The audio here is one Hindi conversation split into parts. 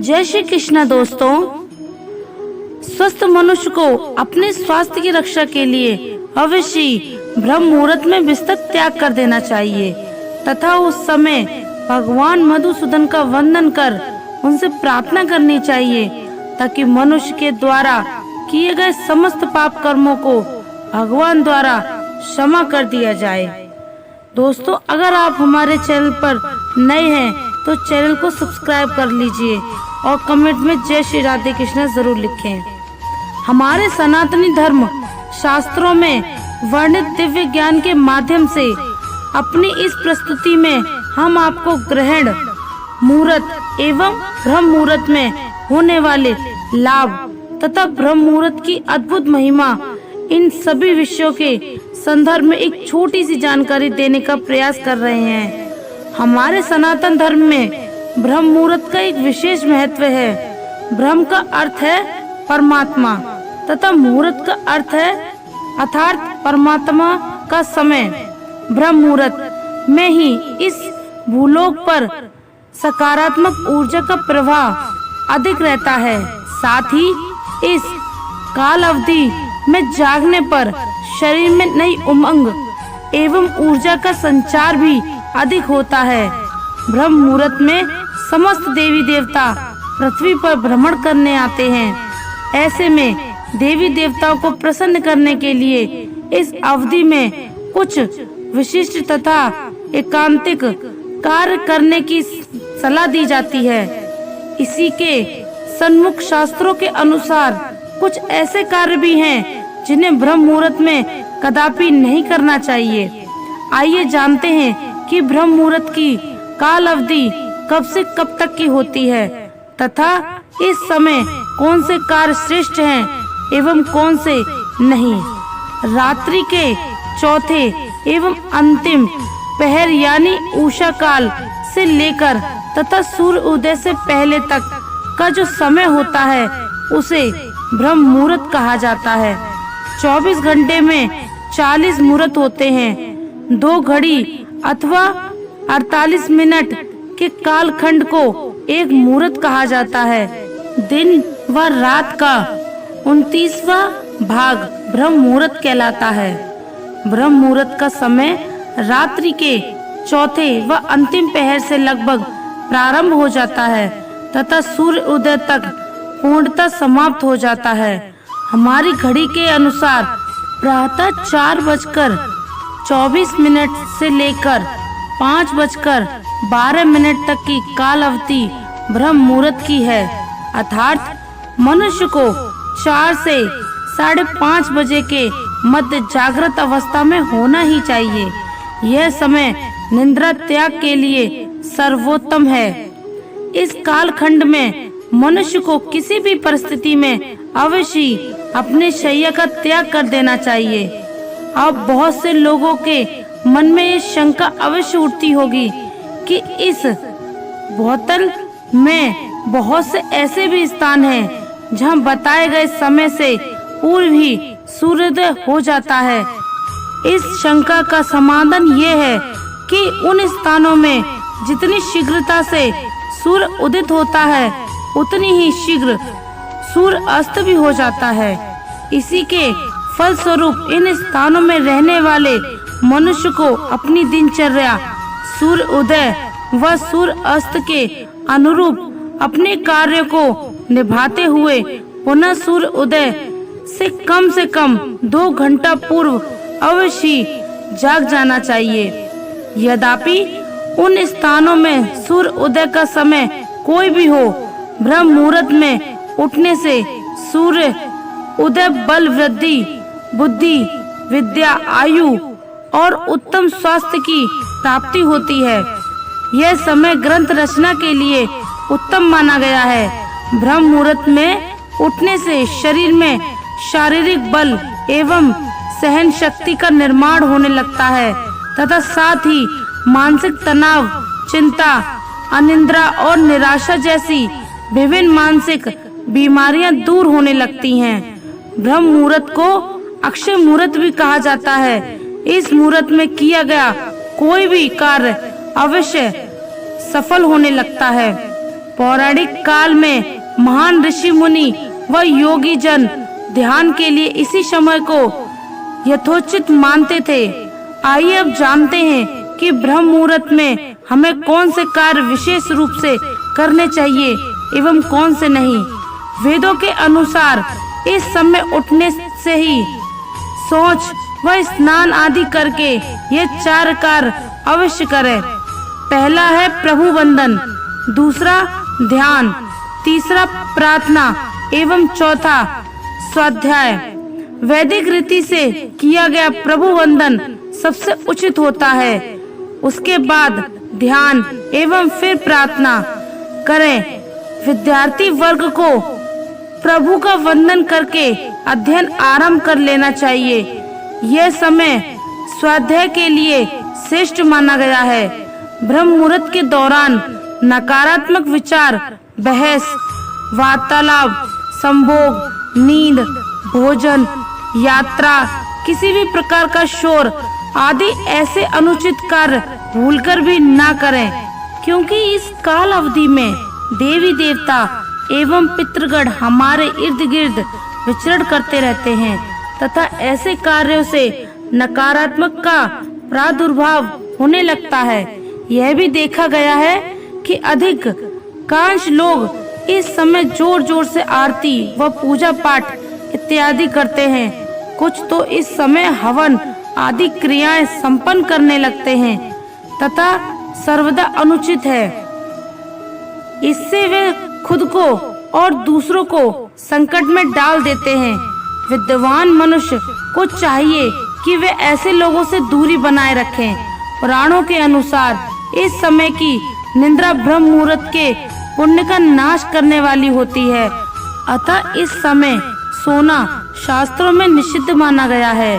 जय श्री कृष्ण दोस्तों। स्वस्थ मनुष्य को अपने स्वास्थ्य की रक्षा के लिए अवश्य ब्रह्म मुहूर्त में बिस्तर त्याग कर देना चाहिए तथा उस समय भगवान मधुसूदन का वंदन कर उनसे प्रार्थना करनी चाहिए ताकि मनुष्य के द्वारा किए गए समस्त पाप कर्मों को भगवान द्वारा क्षमा कर दिया जाए। दोस्तों, अगर आप हमारे चैनल पर नए हैं तो चैनल को सब्सक्राइब कर लीजिए और कमेंट में जय श्री राधे कृष्ण जरूर लिखें। हमारे सनातनी धर्म शास्त्रों में वर्णित दिव्य ज्ञान के माध्यम से अपनी इस प्रस्तुति में हम आपको ग्रहण मुहूर्त एवं ब्रह्म मुहूर्त में होने वाले लाभ तथा ब्रह्म मुहूर्त की अद्भुत महिमा, इन सभी विषयों के संदर्भ में एक छोटी सी जानकारी देने का प्रयास कर रहे हैं। हमारे सनातन धर्म में ब्रह्म मुहूर्त का एक विशेष महत्व है। ब्रह्म का अर्थ है परमात्मा तथा मुहूर्त का अर्थ है अर्थात परमात्मा का समय। ब्रह्म मुहूर्त में ही इस भूलोक पर सकारात्मक ऊर्जा का प्रवाह अधिक रहता है। साथ ही इस काल अवधि में जागने पर शरीर में नई उमंग एवं ऊर्जा का संचार भी अधिक होता है। ब्रह्म मुहूर्त में समस्त देवी देवता पृथ्वी पर भ्रमण करने आते हैं। ऐसे में देवी देवताओं को प्रसन्न करने के लिए इस अवधि में कुछ विशिष्ट तथा एकांतिक कार्य करने की सलाह दी जाती है। इसी के सन्मुख शास्त्रों के अनुसार कुछ ऐसे कार्य भी हैं जिन्हें ब्रह्म मुहूर्त में कदापि नहीं करना चाहिए। आइए जानते हैं कि ब्रह्म मुहूर्त की काल अवधि कब से कब तक की होती है तथा इस समय कौन से कार्य श्रेष्ठ हैं एवं कौन से नहीं। रात्रि के चौथे एवं अंतिम पहर यानी उषा काल से लेकर तथा सूर्य उदय से पहले तक का जो समय होता है उसे ब्रह्म मुहूर्त कहा जाता है। 24 घंटे में 40 मुहूर्त होते हैं। 2 घड़ी अथवा 48 मिनट के कालखंड को एक मुहूर्त कहा जाता है। दिन व रात का 29वां भाग ब्रह्म मुहूर्त कहलाता है। ब्रह्म मुहूर्त का समय रात्रि के चौथे व अंतिम पहर से लगभग प्रारंभ हो जाता है तथा सूर्य उदय तक पूर्णतः समाप्त हो जाता है। हमारी घड़ी के अनुसार प्रातः 4:24 से लेकर 5:12 तक की काल अवधि ब्रह्म मुहूर्त की है। अर्थात मनुष्य को 4 से 5:30 बजे के मध्य जागृत अवस्था में होना ही चाहिए। यह समय निद्रा त्याग के लिए सर्वोत्तम है। इस कालखंड में मनुष्य को किसी भी परिस्थिति में अवश्य अपने शैया का त्याग कर देना चाहिए। अब बहुत से लोगों के मन में ये शंका अवश्य उठती होगी कि इस बोतल में बहुत से ऐसे भी स्थान हैं जहां बताए गए समय से पूर्व ही सूर्योदय हो जाता है। इस शंका का समाधान ये है कि उन स्थानों में जितनी शीघ्रता से सूर्य उदित होता है उतनी ही शीघ्र सूर्य अस्त भी हो जाता है। इसी के फलस्वरूप इन स्थानों में रहने वाले मनुष्य को अपनी दिनचर्या सूर्य उदय व सूर्य अस्त के अनुरूप अपने कार्य को निभाते हुए पुनः सूर्य उदय से कम 2 घंटा पूर्व अवश्य जाग जाना चाहिए। यद्यपि उन स्थानों में सूर्य उदय का समय कोई भी हो, ब्रह्म मुहूर्त में उठने से सूर्य उदय बल वृद्धि, बुद्धि, विद्या, आयु और उत्तम स्वास्थ्य की प्राप्ति होती है। यह समय ग्रंथ रचना के लिए उत्तम माना गया है। ब्रह्म मुहूर्त में उठने से शरीर में शारीरिक बल एवं सहन शक्ति का निर्माण होने लगता है तथा साथ ही मानसिक तनाव, चिंता, अनिद्रा और निराशा जैसी विभिन्न मानसिक बीमारियां दूर होने लगती हैं। ब्रह्म मुहूर्त को अक्षय मुहूर्त भी कहा जाता है। इस मुहूर्त में किया गया कोई भी कार्य अवश्य सफल होने लगता है। पौराणिक काल में महान ऋषि मुनि व योगी जन ध्यान के लिए इसी समय को यथोचित मानते थे। आइए अब जानते हैं कि ब्रह्म मुहूर्त में हमें कौन से कार्य विशेष रूप से करने चाहिए एवं कौन से नहीं। वेदों के अनुसार इस समय उठने से ही शौच व स्नान आदि करके ये 4 कार्य अवश्य करें। पहला है प्रभु वंदन, दूसरा ध्यान, तीसरा प्रार्थना एवं चौथा स्वाध्याय। वैदिक रीति से किया गया प्रभु वंदन सबसे उचित होता है, उसके बाद ध्यान एवं फिर प्रार्थना करें। विद्यार्थी वर्ग को प्रभु का वंदन करके अध्ययन आरंभ कर लेना चाहिए। यह समय स्वाध्याय के लिए श्रेष्ठ माना गया है। ब्रह्म मुहूर्त के दौरान नकारात्मक विचार, बहस, वार्तालाप, संभोग, नींद, भोजन, यात्रा, किसी भी प्रकार का शोर आदि ऐसे अनुचित कार्य भूलकर भी ना करें, क्योंकि इस काल अवधि में देवी देवता एवं पितृगण हमारे इर्द गिर्द विचरण करते रहते हैं तथा ऐसे कार्यों से नकारात्मक का प्रादुर्भाव होने लगता है। यह भी देखा गया है कि अधिकांश लोग इस समय जोर जोर से आरती व पूजा पाठ इत्यादि करते हैं। कुछ तो इस समय हवन आदि क्रियाएं संपन्न करने लगते हैं तथा सर्वदा अनुचित है। इससे वे खुद को और दूसरों को संकट में डाल देते हैं। विद्वान मनुष्य को चाहिए कि वे ऐसे लोगों से दूरी बनाए रखें। पुराणों के अनुसार इस समय की निद्रा ब्रह्म मुहूर्त के पुण्य का नाश करने वाली होती है, अतः इस समय सोना शास्त्रों में निषिद्ध माना गया है।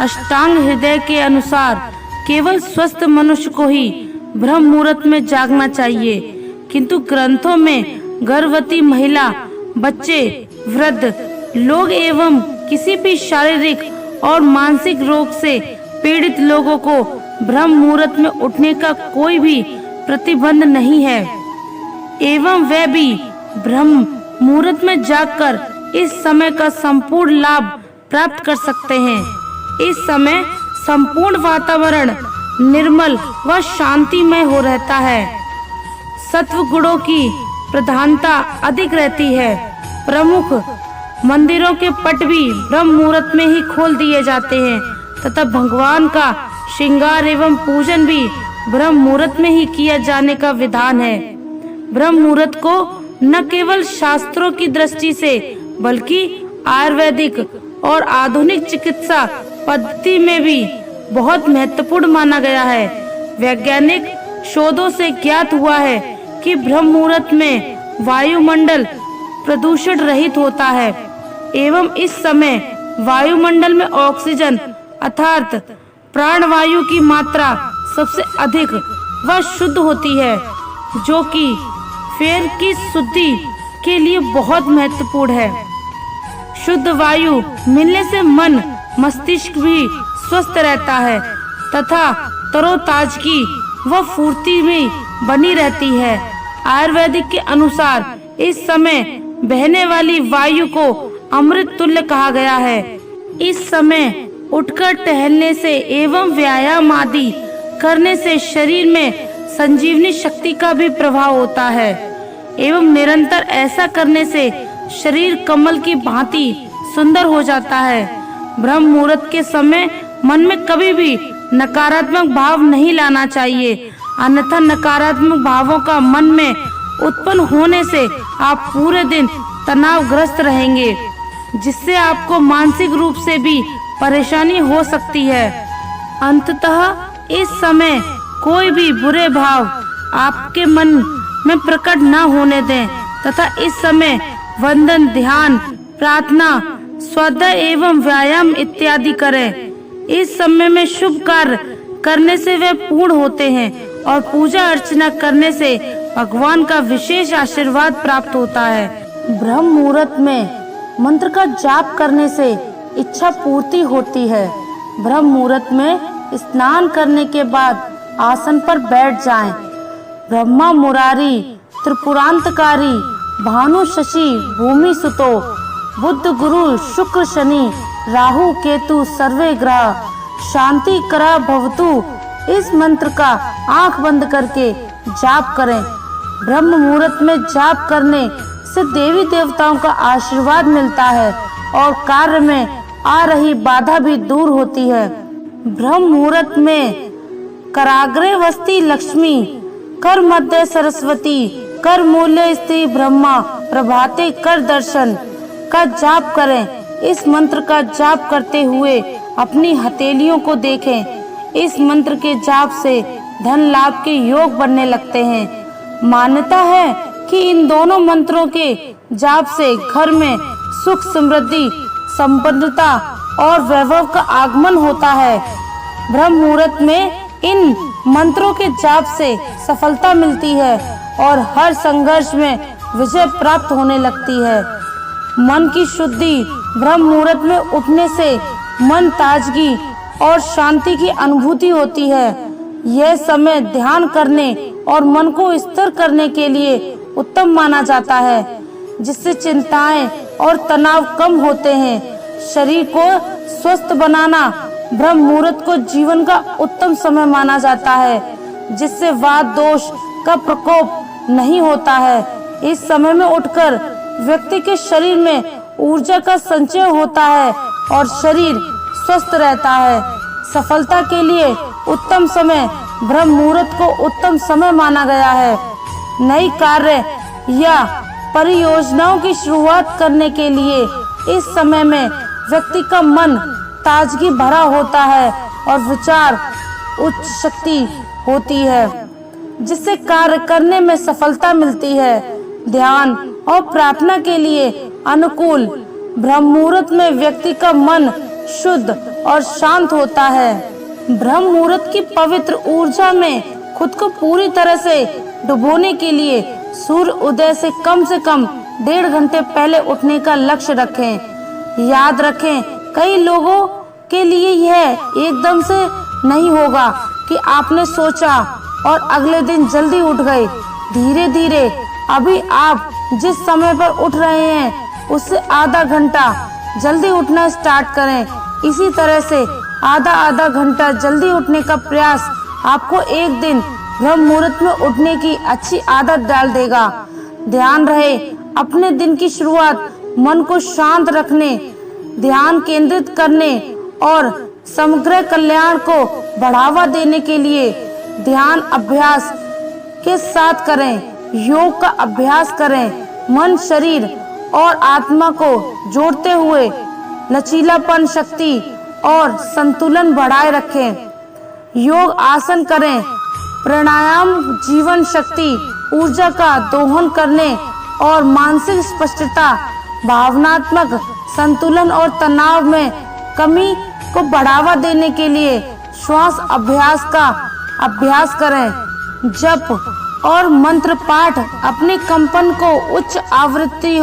अष्टांग हृदय के अनुसार केवल स्वस्थ मनुष्य को ही ब्रह्म मुहूर्त में जागना चाहिए, किंतु ग्रंथों में गर्भवती महिला, बच्चे, वृद्ध लोग एवं किसी भी शारीरिक और मानसिक रोग से पीड़ित लोगों को ब्रह्म मुहूर्त में उठने का कोई भी प्रतिबंध नहीं है एवं वे भी ब्रह्म मुहूर्त में जागकर इस समय का संपूर्ण लाभ प्राप्त कर सकते हैं। इस समय संपूर्ण वातावरण निर्मल व शांतिमय हो रहता है। सत्व गुणों की प्रधानता अधिक रहती है। प्रमुख मंदिरों के पट भी ब्रह्म मुहूर्त में ही खोल दिए जाते हैं तथा भगवान का श्रृंगार एवं पूजन भी ब्रह्म मुहूर्त में ही किया जाने का विधान है। ब्रह्म मुहूर्त को न केवल शास्त्रों की दृष्टि से बल्कि आयुर्वेदिक और आधुनिक चिकित्सा पद्धति में भी बहुत महत्वपूर्ण माना गया है। वैज्ञानिक शोधों से ज्ञात हुआ है कि ब्रह्म मुहूर्त में वायुमंडल प्रदूषण रहित होता है एवं इस समय वायुमंडल में ऑक्सीजन अर्थात प्राणवायु की मात्रा सबसे अधिक व शुद्ध होती है, जो कि फेर की शुद्धि के लिए बहुत महत्वपूर्ण है। शुद्ध वायु मिलने से मन मस्तिष्क भी स्वस्थ रहता है तथा तरोताजगी व फुर्ती भी बनी रहती है। आयुर्वेदिक के अनुसार इस समय बहने वाली वायु को अमृत तुल्य कहा गया है। इस समय उठकर टहलने से एवं व्यायाम आदि करने से शरीर में संजीवनी शक्ति का भी प्रभाव होता है एवं निरंतर ऐसा करने से शरीर कमल की भांति सुंदर हो जाता है। ब्रह्म मुहूर्त के समय मन में कभी भी नकारात्मक भाव नहीं लाना चाहिए, अन्यथा नकारात्मक भावों का मन में उत्पन्न होने से आप पूरे दिन तनावग्रस्त रहेंगे, जिससे आपको मानसिक रूप से भी परेशानी हो सकती है। अंततः इस समय कोई भी बुरे भाव आपके मन में प्रकट न होने दें तथा इस समय वंदन, ध्यान, प्रार्थना, स्वाध्याय एवं व्यायाम इत्यादि करें। इस समय में शुभ कार्य करने से वे पूर्ण होते हैं और पूजा अर्चना करने से भगवान का विशेष आशीर्वाद प्राप्त होता है। ब्रह्म मुहूर्त में मंत्र का जाप करने से इच्छा पूर्ति होती है। ब्रह्म मुहूर्त में स्नान करने के बाद आसन पर बैठ जाएं। ब्रह्मा मुरारी त्रिपुरांतकारी भानु शशि भूमि सुतो बुद्ध गुरु शुक्र शनि राहु केतु सर्वे ग्रह शांति करा भवतु। इस मंत्र का आंख बंद करके जाप करें। ब्रह्म मुहूर्त में जाप करने से देवी देवताओं का आशीर्वाद मिलता है और कार्य में आ रही बाधा भी दूर होती है। ब्रह्म मुहूर्त में कराग्रे वस्ति लक्ष्मी, कर मध्य सरस्वती, कर मूल्य स्त्री ब्रह्मा, प्रभाते कर दर्शन का जाप करें। इस मंत्र का जाप करते हुए अपनी हथेलियों को देखें। इस मंत्र के जाप से धन लाभ के योग बनने लगते हैं। मान्यता है कि इन दोनों मंत्रों के जाप से घर में सुख समृद्धि संपन्नता और वैभव का आगमन होता है। ब्रह्म मुहूर्त में इन मंत्रों के जाप से सफलता मिलती है और हर संघर्ष में विजय प्राप्त होने लगती है। मन की शुद्धि, ब्रह्म मुहूर्त में उठने से मन ताजगी और शांति की अनुभूति होती है। यह समय ध्यान करने और मन को स्थिर करने के लिए उत्तम माना जाता है, जिससे चिंताएं और तनाव कम होते हैं। शरीर को स्वस्थ बनाना ब्रह्म मुहूर्त को जीवन का उत्तम समय माना जाता है, जिससे वात दोष का प्रकोप नहीं होता है। इस समय में उठकर व्यक्ति के शरीर में ऊर्जा का संचय होता है और शरीर स्वस्थ रहता है। सफलता के लिए उत्तम समय ब्रह्म मुहूर्त को उत्तम समय माना गया है। नई कार्य या परियोजनाओं की शुरुआत करने के लिए इस समय में व्यक्ति का मन ताजगी भरा होता है और विचार उच्च शक्ति होती है, जिससे कार्य करने में सफलता मिलती है। ध्यान और प्रार्थना के लिए अनुकूल ब्रह्म मुहूर्त में व्यक्ति का मन शुद्ध और शांत होता है। ब्रह्म मुहूर्त की पवित्र ऊर्जा में खुद को पूरी तरह से डुबोने के लिए सूर्य उदय से कम 1.5 घंटे पहले उठने का लक्ष्य रखें। याद रखें, कई लोगों के लिए यह एकदम से नहीं होगा कि आपने सोचा और अगले दिन जल्दी उठ गए। धीरे धीरे अभी आप जिस समय पर उठ रहे हैं उससे आधा घंटा जल्दी उठना स्टार्ट करें। इसी तरह से आधा घंटा जल्दी उठने का प्रयास आपको एक दिन ब्रह्म मुहूर्त में उठने की अच्छी आदत डाल देगा। ध्यान रहे, अपने दिन की शुरुआत मन को शांत रखने, ध्यान केंद्रित करने और समग्र कल्याण को बढ़ावा देने के लिए ध्यान अभ्यास के साथ करें। योग का अभ्यास करें। मन, शरीर और आत्मा को जोड़ते हुए लचीलापन, शक्ति और संतुलन बढ़ाए रखें। योग आसन करें। प्राणायाम जीवन शक्ति, ऊर्जा का दोहन करने और मानसिक स्पष्टता, भावनात्मक संतुलन और तनाव में कमी को बढ़ावा देने के लिए श्वास अभ्यास का अभ्यास करें। जप और मंत्र पाठ अपने कंपन को उच्च आवृत्ति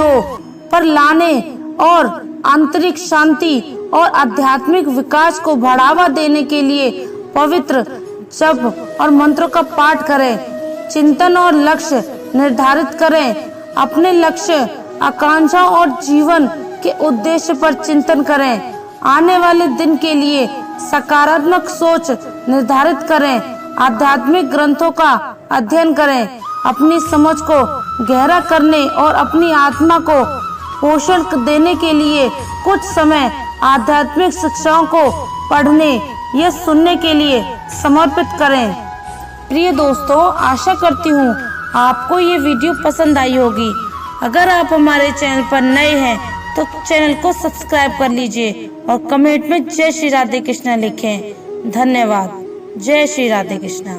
पर लाने और आंतरिक शांति और आध्यात्मिक विकास को बढ़ावा देने के लिए पवित्र जप और मंत्रों का पाठ करें। चिंतन और लक्ष्य निर्धारित करें। अपने लक्ष्य, आकांक्षा और जीवन के उद्देश्य पर चिंतन करें। आने वाले दिन के लिए सकारात्मक सोच निर्धारित करें। आध्यात्मिक ग्रंथों का अध्ययन करें। अपनी समझ को गहरा करने और अपनी आत्मा को पोषण देने के लिए कुछ समय आध्यात्मिक शिक्षाओं को पढ़ने या सुनने के लिए समर्पित करें। प्रिय दोस्तों, आशा करती हूँ आपको ये वीडियो पसंद आई होगी। अगर आप हमारे चैनल पर नए हैं तो चैनल को सब्सक्राइब कर लीजिए और कमेंट में जय श्री राधे कृष्णा लिखें। धन्यवाद। जय श्री राधे कृष्णा।